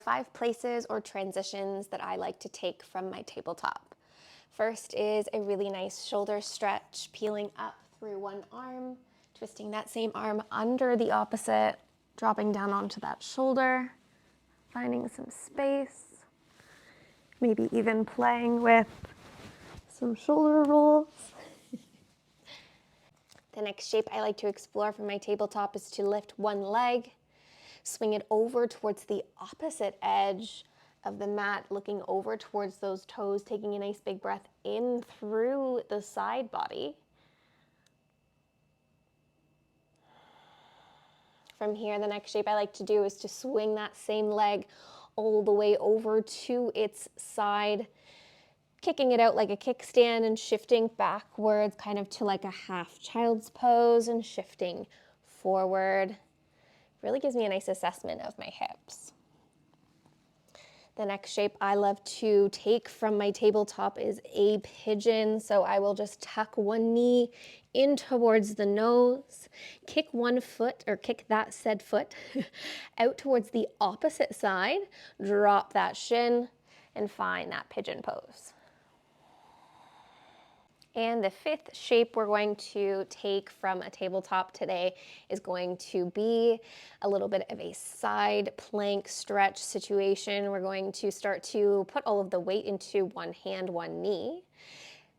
5 places or transitions that I like to take from my tabletop. First is a really nice shoulder stretch, peeling up through one arm, twisting that same arm under the opposite, dropping down onto that shoulder, finding some space, maybe even playing with some shoulder rolls. The next shape I like to explore from my tabletop is to lift one leg, swing it over towards the opposite edge of the mat, looking over towards those toes, taking a nice big breath in through the side body. From here, the next shape I like to do is to swing that same leg all the way over to its side, kicking it out like a kickstand and shifting backwards kind of to like a half child's pose and shifting forward. Really gives me a nice assessment of my hips. The next shape I love to take from my tabletop is a pigeon. So I will just tuck one knee in towards the nose, kick one foot, or kick that said foot out towards the opposite side, drop that shin, and find that pigeon pose. And the fifth shape we're going to take from a tabletop today is going to be a little bit of a side plank stretch situation. We're going to start to put all of the weight into one hand, one knee.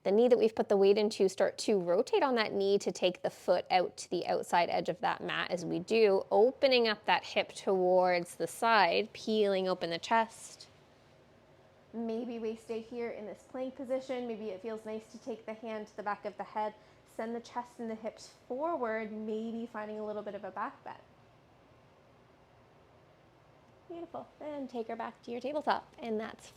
The knee that we've put the weight into, start to rotate on that knee to take the foot out to the outside edge of that mat as we do, opening up that hip towards the side, peeling open the chest. Maybe we stay here in this plank position. Maybe it feels nice to take the hand to the back of the head, send the chest and the hips forward, maybe finding a little bit of a back bend. Beautiful. And take her back to your tabletop, and that's fine.